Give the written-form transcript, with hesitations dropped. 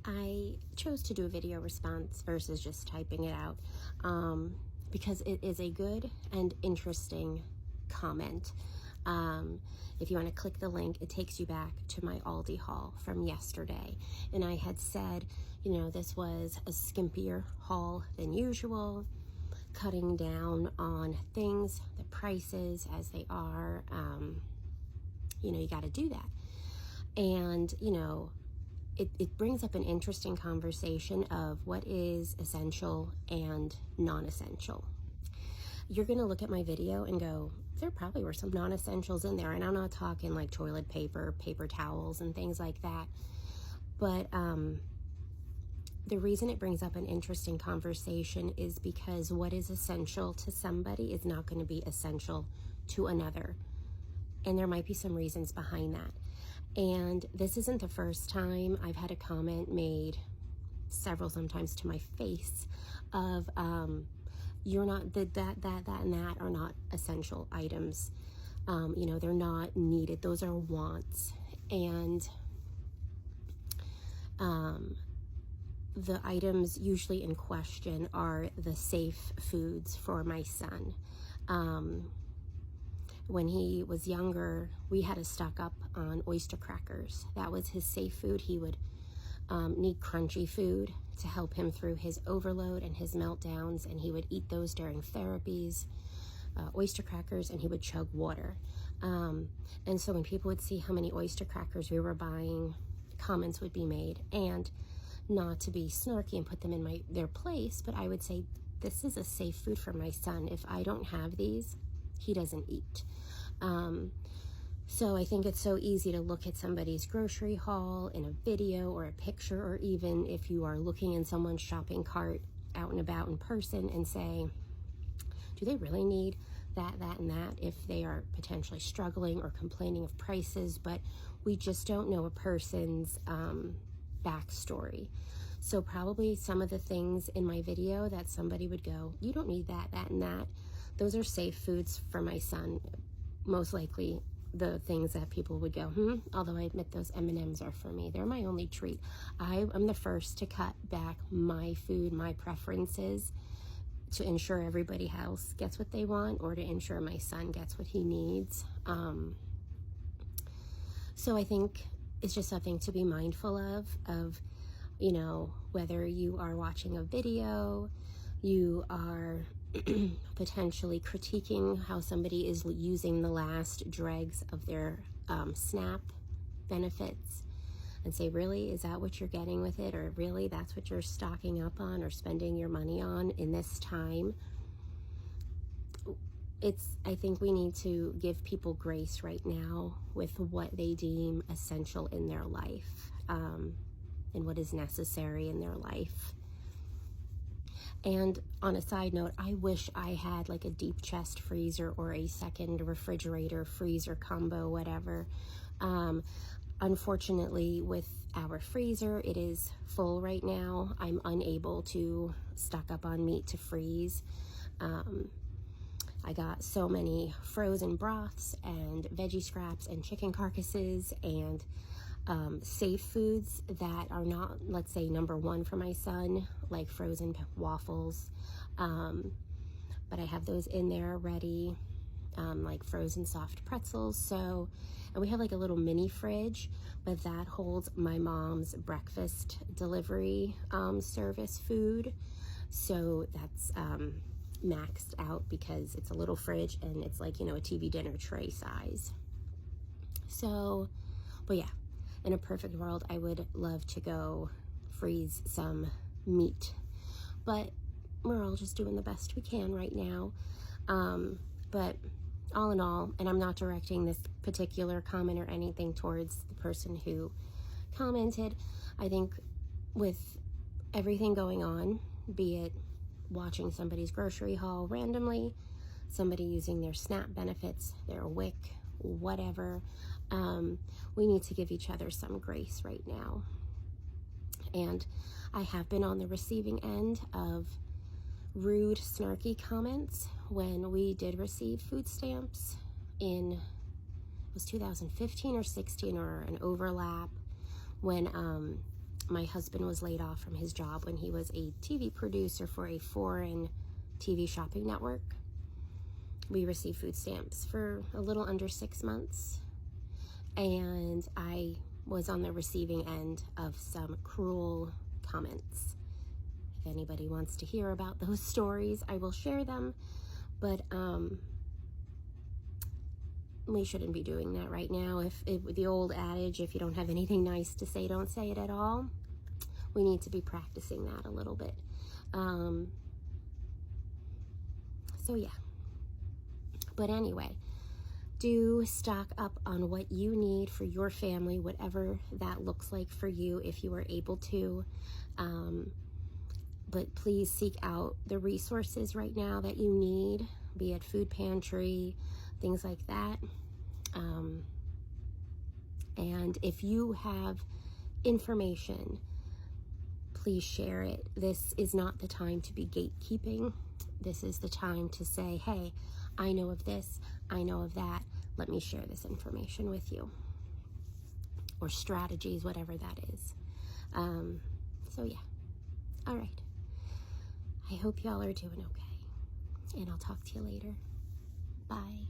I chose to do a video response versus just typing it out because it is a good and interesting comment. If you want to click the link, it takes you back to my Aldi haul from yesterday. And I had said, you know, this was a skimpier haul than usual, cutting down on things, the prices as they are. You know, you got to do that. And, you know, it brings up an interesting conversation of what is essential and non-essential. You're going to look at my video and go, there probably were some non-essentials in there. And I'm not talking like toilet paper, paper towels, and things like that. But the reason it brings up an interesting conversation is because what is essential to somebody is not going to be essential to another. And there might be some reasons behind that. And this isn't the first time I've had a comment made, several sometimes to my face, of you're not, that and that are not essential items. You know, they're not needed. Those are wants. And the items usually in question are the safe foods for my son. When he was younger, we had to stock up on oyster crackers. That was his safe food. He would need crunchy food to help him through his overload and his meltdowns, and he would eat those during therapies, oyster crackers, and he would chug water. And so when people would see how many oyster crackers we were buying, comments would be made. And not to be snarky and put them in their place, but I would say, this is a safe food for my son. If I don't have these, he doesn't eat. So I think it's so easy to look at somebody's grocery haul in a video or a picture, or even if you are looking in someone's shopping cart out and about in person, and say, do they really need that, and that, if they are potentially struggling or complaining of prices? But we just don't know a person's backstory. So probably some of the things in my video that somebody would go, you don't need that, and that, those are safe foods for my son. Most likely the things that people would go, although I admit those M&Ms are for me. They're my only treat. I'm the first to cut back my food, my preferences, to ensure everybody else gets what they want, or to ensure my son gets what he needs. So I think it's just something to be mindful of, you know, whether you are watching a video, you are potentially critiquing how somebody is using the last dregs of their SNAP benefits, and say, really, is that what you're getting with it? Or really, that's what you're stocking up on or spending your money on in this time? I think we need to give people grace right now with what they deem essential in their life, and what is necessary in their life. And on a side note, I wish I had like a deep chest freezer or a second refrigerator freezer combo, whatever. Unfortunately, with our freezer, it is full right now. I'm unable to stock up on meat to freeze. I got so many frozen broths and veggie scraps and chicken carcasses and safe foods that are not, let's say, number one for my son, like frozen waffles. But I have those in there ready, like frozen soft pretzels. So, and we have like a little mini fridge, but that holds my mom's breakfast delivery service food. So that's maxed out because it's a little fridge and it's like, you know, a TV dinner tray size. So, but yeah, in a perfect world, I would love to go freeze some meat, but we're all just doing the best we can right now. But all in all, and I'm not directing this particular comment or anything towards the person who commented, I think with everything going on, be it watching somebody's grocery haul randomly, somebody using their SNAP benefits, their WIC, whatever, we need to give each other some grace right now. And I have been on the receiving end of rude, snarky comments when we did receive food stamps in, it was 2015 or 16, or an overlap, when my husband was laid off from his job when he was a TV producer for a foreign TV shopping network. We received food stamps for a little under 6 months, and I was on the receiving end of some cruel comments. If anybody wants to hear about those stories, I will share them, but we shouldn't be doing that right now. If the old adage, if you don't have anything nice to say, don't say it at all. We need to be practicing that a little bit. So yeah. But anyway, do stock up on what you need for your family, whatever that looks like for you, if you are able to. But please seek out the resources right now that you need, be it food pantry, things like that. And if you have information, please share it. This is not the time to be gatekeeping. This is the time to say, hey, I know of this, I know of that. Let me share this information with you. Or strategies, whatever that is. So yeah. All right. I hope y'all are doing okay. And I'll talk to you later. Bye.